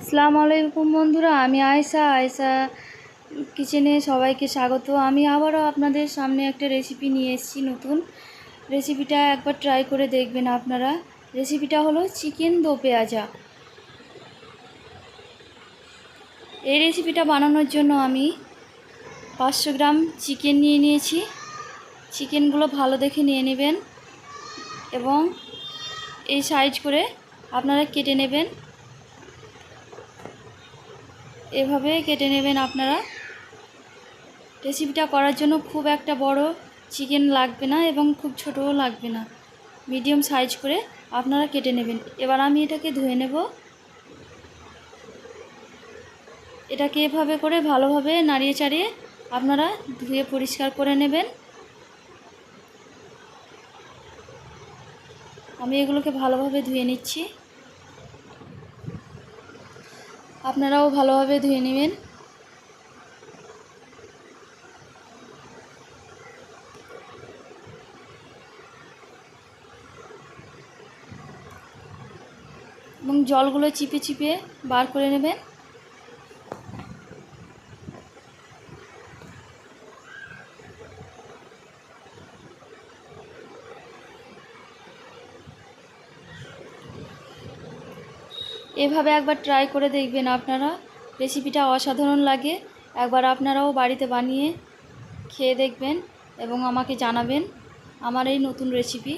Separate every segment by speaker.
Speaker 1: আসসালামু আলাইকুম বন্ধুরা, আমি আয়েশা কিচেনে সবাইকে স্বাগত। আমি আবারও আপনাদের সামনে একটা রেসিপি নিয়ে এসেছি। নতুন রেসিপিটা একবার ট্রাই করে দেখবেন আপনারা। রেসিপিটা হলো চিকেন দো পেঁয়াজা। এই রেসিপিটা বানানোর জন্য আমি 500 গ্রাম চিকেন নিয়ে নিয়েছি। চিকেনগুলো ভালো দেখে নিয়ে নেবেন এবং এই সাইজ করে আপনারা কেটে নেবেন। এভাবে কেটে নেবেন আপনারা। রেসিপিটা করার জন্য খুব একটা বড় চিকেন লাগবে না এবং খুব ছোটও লাগবে না, মিডিয়াম সাইজ করে আপনারা কেটে নেবেন। এবার আমি এটাকে ধুয়ে নেব। এটাকে এভাবে করে ভালোভাবে নাড়িয়ে চাড়িয়ে আপনারা ধুয়ে পরিষ্কার করে নেবেন। আমি এগুলোকে ভালোভাবে ধুয়ে নিচ্ছি, আপনারাও ভালোভাবে ধুয়ে নেবেন। এবং জলগুলো চিপে চিপে বার করে নেবেন। এভাবে একবার ট্রাই করে দেখবেন আপনারা, রেসিপিটা অসাধারণ লাগে। একবার আপনারাও বাড়িতে বানিয়ে খেয়ে দেখবেন এবং আমাকে জানাবেন আমার এই নতুন রেসিপি।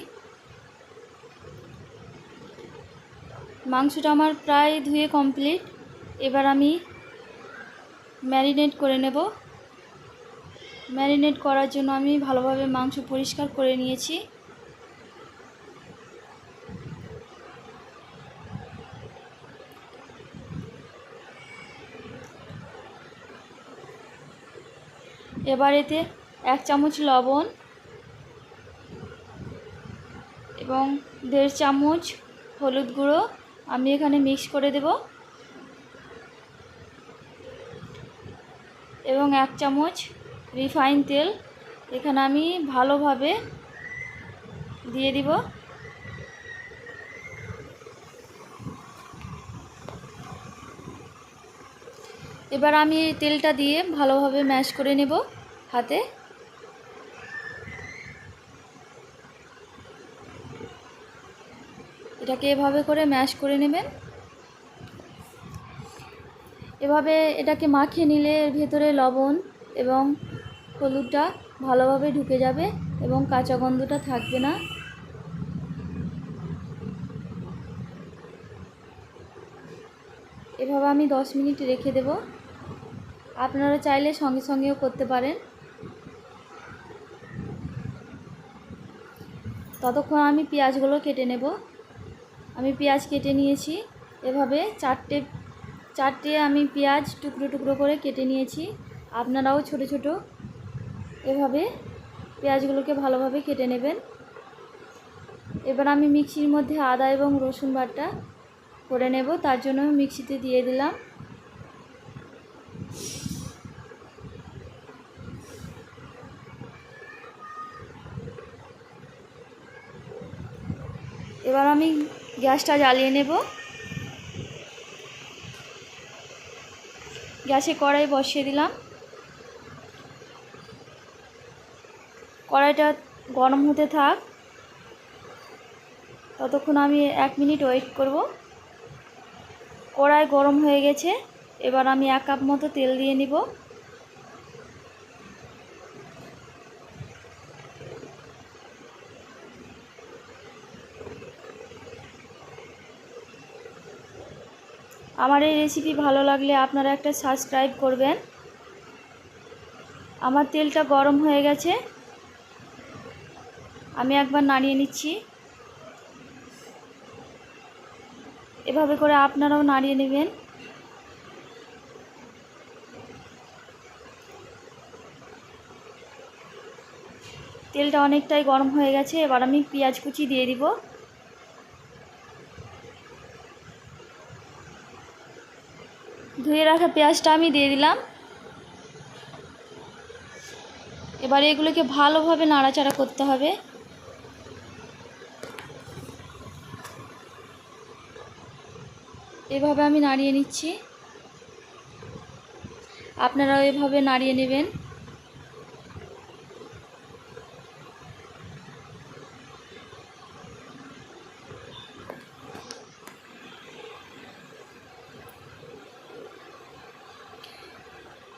Speaker 1: মাংসটা আমার প্রায় ধুয়ে কমপ্লিট। এবার আমি ম্যারিনেট করে নেব। ম্যারিনেট করার জন্য আমি ভালোভাবে মাংস পরিষ্কার করে নিয়েছি। এবার এতে 1 চামচ লবণ এবং 1.5 চামচ হলুদ গুঁড়ো আমি এখানে মিক্স করে দেব এবং 1 চামচ রিফাইন তেল এখানে আমি ভালোভাবে দিয়ে দিব। এবার আমি এই তেলটা দিয়ে ভালোভাবে ম্যাশ করে নেব হাতে। এটাকে এভাবে করে ম্যাশ করে নেবেন। এভাবে এটাকে মাখিয়ে নিলে এর ভেতরে লবণ এবং হলুদটা ভালোভাবে ঢুকে যাবে এবং কাঁচা গন্ধটা থাকবে না। এভাবে আমি 10 মিনিট রেখে দেব। আপনারা চাইলে সঙ্গে সঙ্গেও করতে পারেন। ততক্ষণ আমি পেঁয়াজগুলো কেটে নেব। আমি পেঁয়াজ কেটে নিয়েছি। এভাবে চারটে আমি পেঁয়াজ টুকরো টুকরো করে কেটে নিয়েছি। আপনারাও ছোট ছোট এভাবে পেঁয়াজগুলোকে ভালোভাবে কেটে নেবেন। এবার আমি মিক্সির মধ্যে আদা এবং রসুন বাটা করে নেব, তার জন্য মিক্সিতে দিয়ে দিলাম। এবার আমি গ্যাসটা জ্বালিয়ে নেব। গ্যাসে কড়াই বসিয়ে দিলাম। কড়াইটা গরম হতে থাক, ততক্ষণ আমি 1 মিনিট ওয়েট করব। কড়াই গরম হয়ে গেছে। এবার আমি 1 কাপ মতো তেল দিয়ে নিব। আমার এই রেসিপি ভালো লাগলে আপনারা একটা সাবস্ক্রাইব করবেন। আমার তেলটা গরম হয়ে গেছে, আমি একবার নাড়িয়ে নিচ্ছি। এভাবে করে আপনারাও নাড়িয়ে নেবেন। তেলটা অনেকটাই গরম হয়ে গেছে। এবার আমি পেঁয়াজ কুচি দিয়ে দিব। ধুয়ে রাখা পেঁয়াজটা আমি দিয়ে দিলাম। এবার এগুলোকে ভালোভাবে নাড়াচাড়া করতে হবে। এভাবে আমি নাড়িয়ে নিচ্ছি, আপনারাও এভাবে নাড়িয়ে নেবেন।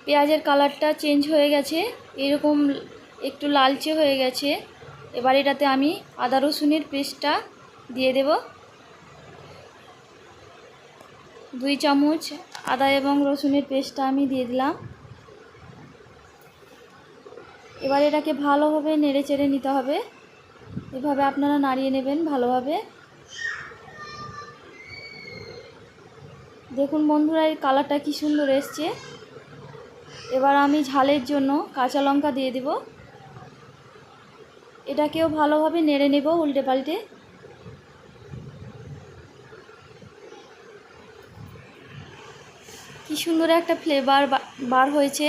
Speaker 1: পেঁয়াজের কালারটা চেঞ্জ হয়ে গেছে, এরকম একটু লালচে হয়ে গেছে। এবার এটাতে আমি আদা রসুনের পেস্টটা দিয়ে দেব। 2 চামচ আদা এবং রসুনের পেস্টটা আমি দিয়ে দিলাম। এবার এটাকে ভালোভাবে নেড়ে চেড়ে নিতে হবে। এভাবে আপনারা নাড়িয়ে নেবেন ভালোভাবে। দেখুন বন্ধুরা, এই কালারটা কি সুন্দর এসছে। এবার আমি ঝালের জন্য কাঁচা লঙ্কা দিয়ে দেব। এটাকেও ভালোভাবে নেড়ে নেব উল্টে পাল্টে। কি সুন্দর একটা ফ্লেভার বার হয়েছে।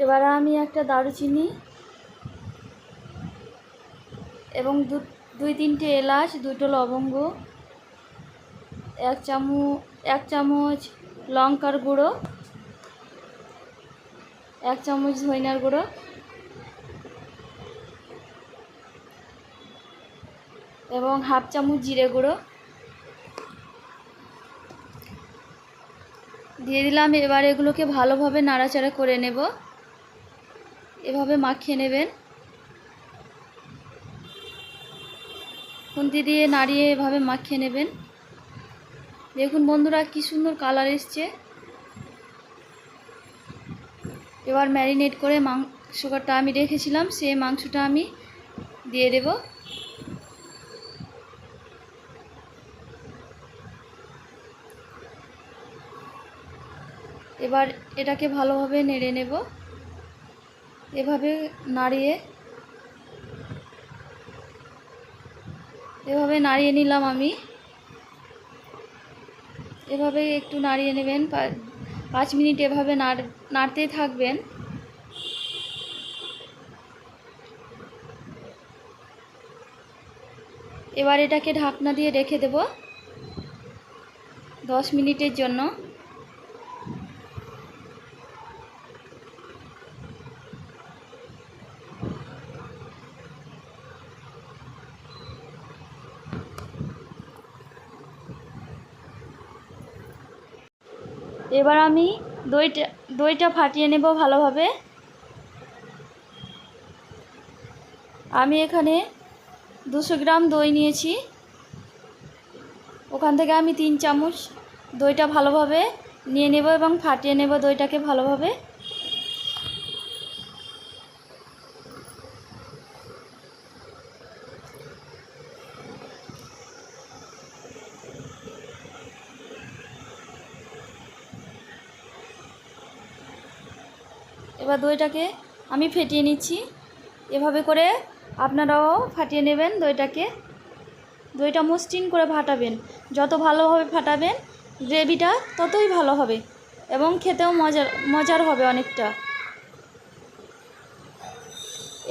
Speaker 1: এবার আমি একটা দারুচিনি এবং 2-3টে এলাচ, 2টো লবঙ্গ, 1 চামচ লঙ্কার গুঁড়ো, 1 চামচ ধনিয়ার গুঁড়ো এবং 1/2 চামচ জিরে গুঁড়ো দিয়ে দিলাম। এবার এগুলোকে ভালোভাবে নাড়াচাড়া করে নেব। এভাবে মাখিয়ে নেবেন, খুন্তি দিয়ে নাড়িয়ে এভাবে মাখিয়ে নেবেন। দেখুন বন্ধুরা, কি সুন্দর কালার এসছে। এবার ম্যারিনেট করে মাংসটা আমি রেখেছিলাম, সেই মাংসটা আমি দিয়ে দেব। এবার এটাকে ভালোভাবে নেড়ে নেব। এভাবে নাড়িয়ে নিলাম আমি। এভাবে একটু নাড়িয়ে নেবেন, 5 মিনিট এভাবে নাড়তেই থাকবেন। এবার এটাকে ঢাকনা দিয়ে রেখে দেব 10 মিনিটের জন্য। এবার আমি দইটা ফাটিয়ে নেব ভালোভাবে। আমি এখানে 200 গ্রাম দই নিয়েছি, ওখান থেকে আমি 3 চামচ দইটা ভালোভাবে নিয়ে নেব এবং ফাটিয়ে নেব দইটাকে ভালোভাবে। এবার দইটাকে আমি ফেটিয়ে নিচ্ছি। এভাবে করে আপনারাও ফাটিয়ে নেবেন দইটাকে। দইটা মসৃণ করে ফাটাবেন, যত ভালোভাবে ফাটাবেন গ্রেভিটা ততই ভালো হবে এবং খেতেও মজার হবে অনেকটা।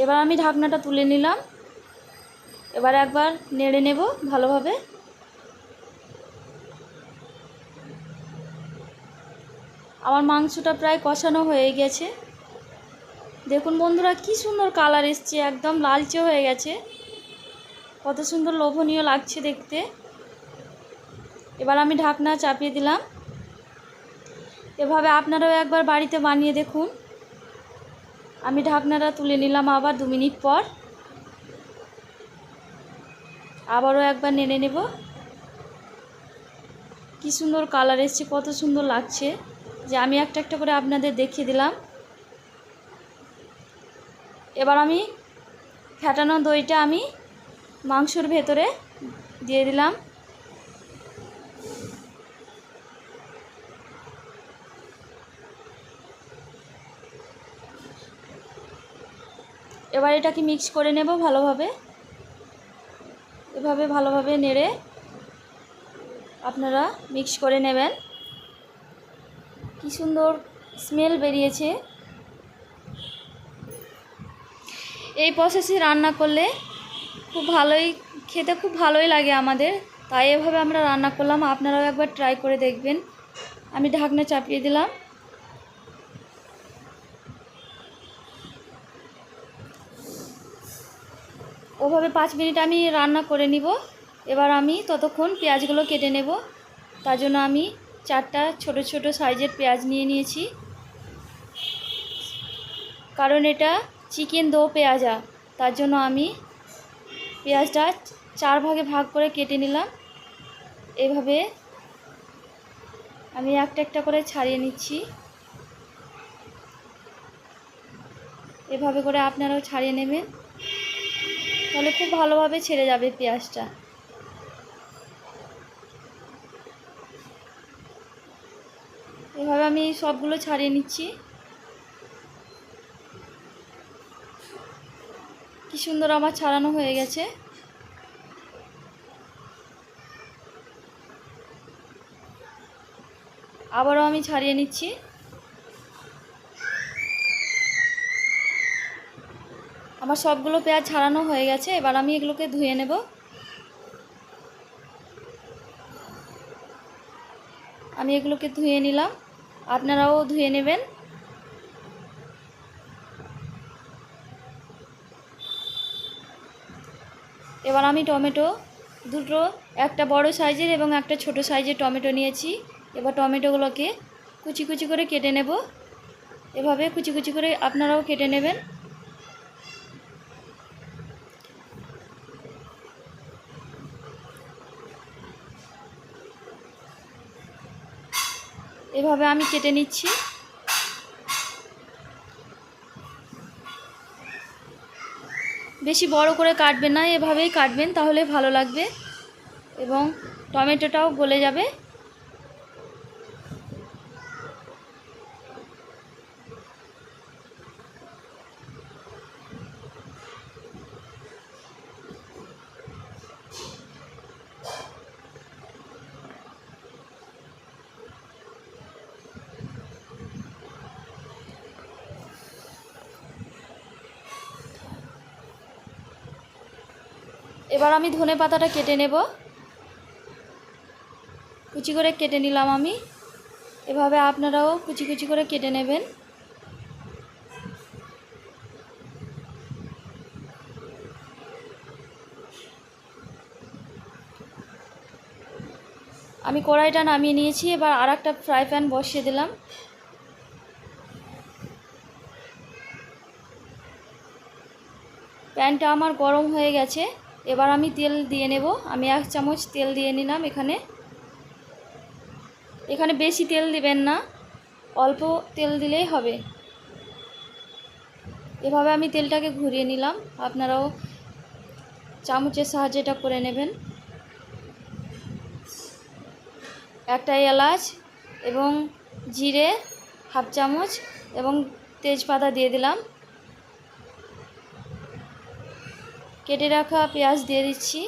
Speaker 1: এবার আমি ঢাকনাটা তুলে নিলাম। এবার একবার নেড়ে নেব ভালোভাবে। আমার মাংসটা প্রায় কষানো হয়ে গেছে। দেখুন বন্ধুরা, কি সুন্দর কালার এসছে, একদম লালচে হয়ে গেছে, কত সুন্দর লোভনীয় লাগছে দেখতে। এবার আমি ঢাকনা চাপিয়ে দিলাম। এভাবে আপনারাও একবার বাড়িতে বানিয়ে দেখুন। আমি ঢাকনাটা তুলে নিলাম আবার 2 মিনিট পর। আবারও একবার নেড়ে নেব। কি সুন্দর কালার এসছে, কত সুন্দর লাগছে যে আমি একটা একটা করে আপনাদের দেখিয়ে দিলাম। এবার আমি ফেটানো দইটা আমি মাংসের ভেতরে দিয়ে দিলাম। এবার এটাকে মিক্স করে নেব ভালোভাবে। এভাবে ভালোভাবে নেড়ে আপনারা মিক্স করে নেবেন। কি সুন্দর স্মেল বেরিয়েছে। এই প্রসেসে রান্না করলে খেতে খুব ভালোই লাগে আমাদের, তাই এভাবে আমরা রান্না করলাম। আপনারাও একবার ট্রাই করে দেখবেন। আমি ঢাকনা চাপিয়ে দিলাম। ওভাবে 5 মিনিট আমি রান্না করে নিব। এবার আমি ততক্ষণ পেঁয়াজগুলো কেটে নেব। তার জন্য আমি 4টা ছোট ছোট সাইজের পেঁয়াজ নিয়ে নিয়েছি, কারণ এটা চিকেন দো পেঁয়াজা, তার জন্য আমি পেঁয়াজটা 4 ভাগে ভাগ করে কেটে নিলাম। এভাবে আমি একটা একটা করে ছাড়িয়ে নিচ্ছি। এভাবে করে আপনারাও ছাড়িয়ে নেবেন, তাহলে খুব ভালোভাবে ছেড়ে যাবে পেঁয়াজটা। এভাবে আমি সবগুলো ছাড়িয়ে নিচ্ছি। কি সুন্দর আমার ছাড়ানো হয়ে গেছে। আবারও আমি ছাড়িয়ে নিচ্ছি। আমার সবগুলো পেঁয়াজ ছাড়ানো হয়ে গেছে। এবার আমি এগুলোকে ধুয়ে নেব। আমি এগুলোকে ধুয়ে নিলাম, আপনারাও ধুয়ে নেবেন। এবার আমি টমেটো দুটো, একটা বড় সাইজের এবং একটা ছোট সাইজের টমেটো নিয়েছি। এবার টমেটোগুলোকে কুচি কুচি করে কেটে নেব। এভাবে কুচি কুচি করে আপনারাও কেটে নেবেন। এভাবে আমি কেটে নিচ্ছি। বেশি বড় করে কাটবেন না, এভাবেই কাটবেন, তাহলে ভালো লাগবে এবং টমেটোটাও গলে যাবে। এবার আমি ধনে পাতাটা কেটে নেব। কুচি করে কেটে নিলাম আমি। এভাবে আপনারাও কুচি কুচি করে কেটে নেবেন। আমি কড়াইটা নামিয়ে নিয়েছি। এবার আর একটা ফ্রাই প্যান বসিয়ে দিলাম। প্যানটা আমার গরম হয়ে গেছে। এবার আমি তেল দিয়ে নেব। আমি 1 চামচ তেল দিয়ে নিলাম। এখানে বেশি তেল দিবেন না, অল্প তেল দিলেই হবে। এভাবে আমি তেলটাকে ঘুরিয়ে নিলাম। আপনারাও চামচের সাহায্যে এটা করে নেবেন। একটা এলাচ এবং জিরে 1/2 চামচ এবং তেজপাতা দিয়ে দিলাম। কেটে রাখা পেঁয়াজ দিয়ে দিচ্ছি।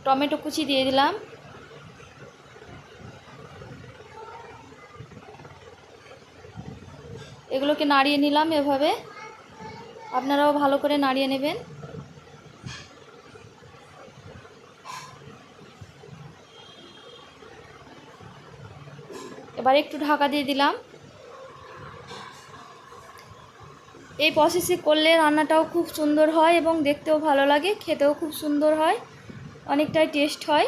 Speaker 1: টমেটো কুচি দিয়ে দিলাম। এগুলোকে নাড়িয়ে নিলাম। এভাবে আপনারাও ভালো করে নাড়িয়ে নেবেন। এবার একটু ঢাকা দিয়ে দিলাম। এই প্রসেসে করলে রান্নাটাও খুব সুন্দর হয় এবং দেখতেও ভালো লাগে, খেতেও খুব সুন্দর হয়, অনেকটাই টেস্ট হয়।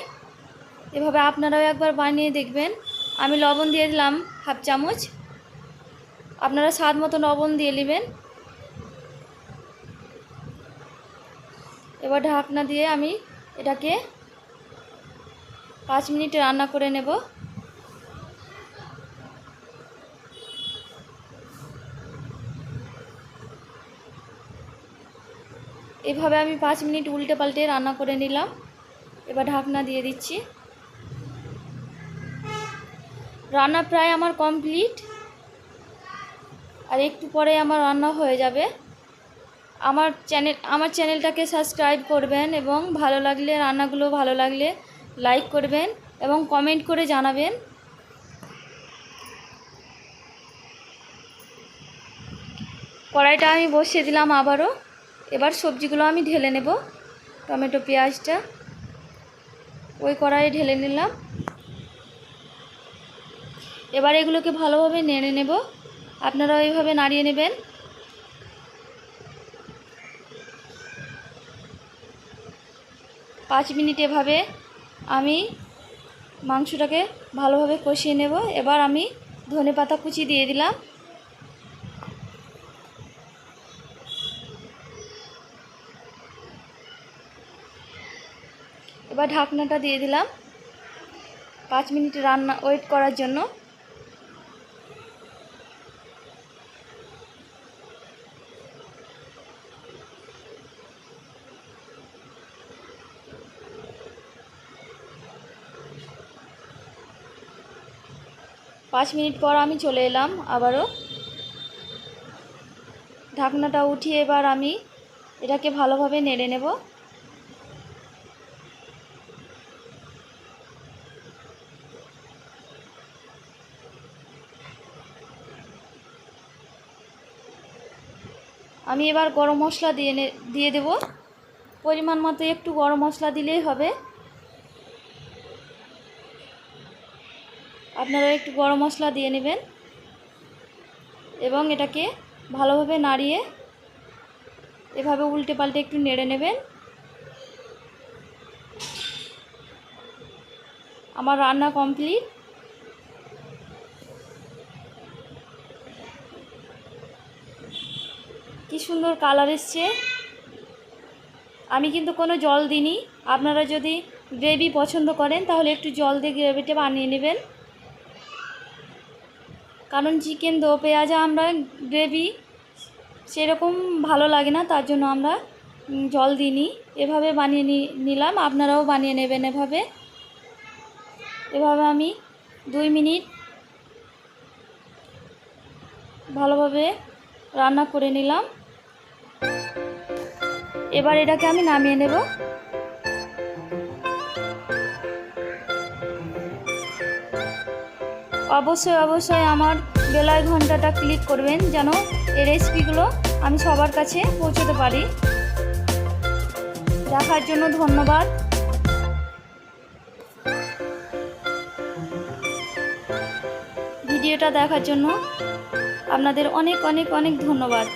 Speaker 1: এভাবে আপনারাও একবার বানিয়ে দেখবেন। আমি লবণ দিয়ে দিলাম 1/2 চামচ। আপনারা স্বাদ মতো লবণ দিয়ে নেবেন। এবার ঢাকনা দিয়ে আমি এটাকে 5 মিনিট রান্না করে নেব। এভাবে আমি 5 মিনিট উল্টে পাল্টে রান্না করে নিলাম। এবার ঢাকনা দিয়ে দিচ্ছি। রান্না প্রায় আমার কমপ্লিট, আর একটু পরে আমার রান্না হয়ে যাবে। আমার চ্যানেলটাকে সাবস্ক্রাইব করবেন এবং রান্নাগুলো ভালো লাগলে লাইক করবেন এবং কমেন্ট করে জানাবেন। কড়াইটা আমি বসিয়ে দিলাম আবারও। এবার সবজিগুলো আমি ঢেলে নেব। টমেটো পেঁয়াজটা ওই কড়াইয়ে ঢেলে নিলাম। এবার এগুলোকে ভালোভাবে নেড়ে নেব। আপনারা এইভাবে নাড়িয়ে নেবেন। পাঁচ মিনিট এভাবে আমি মাংসটাকে ভালোভাবে কষিয়ে নেব। এবার আমি ধনেপাতা কুচি দিয়ে দিলাম। এবার ঢাকনাটা দিয়ে দিলাম 5 মিনিট রান্না ওয়েট করার জন্য। পাঁচ মিনিট পর আমি চলে এলাম আবারও। ঢাকনাটা উঠিয়ে এবার আমি এটাকে ভালোভাবে নেড়ে নেব। আমি এবার গরম মশলা দিয়ে দেব। পরিমাণ মতো একটু গরম মশলা দিলেই হবে। আপনারা একটু গরম মশলা দিয়ে নেবেন এবং এটাকে ভালোভাবে নাড়িয়ে এভাবে উল্টে পাল্টে একটু নেড়ে নেবেন। আমার রান্না কমপ্লিট। কি সুন্দর কালার এসছে। আমি কিন্তু কোনো জল দিইনি। আপনারা যদি গ্রেভি পছন্দ করেন তাহলে একটু জল দিয়ে গ্রেভিটা বানিয়ে নেবেন। কারণ চিকেন দো পেঁয়াজা আমরা গ্রেভি সেরকম ভালো লাগে না, তার জন্য আমরা জল দিইনি। এভাবে বানিয়ে নিলাম। আপনারাও বানিয়ে নেবেন এভাবে। আমি 2 মিনিট ভালোভাবে রান্না করে নিলাম। এবার এটাকে আমি নামিয়ে নেব। অবশ্যই আমার বেল ঘন্টাটা ক্লিক করবেন যেন এই রেসিপিগুলো আমি সবার কাছে পৌঁছতে পারি। দেখার জন্য ধন্যবাদ। ভিডিওটা দেখার জন্য আপনাদের অনেক অনেক অনেক ধন্যবাদ।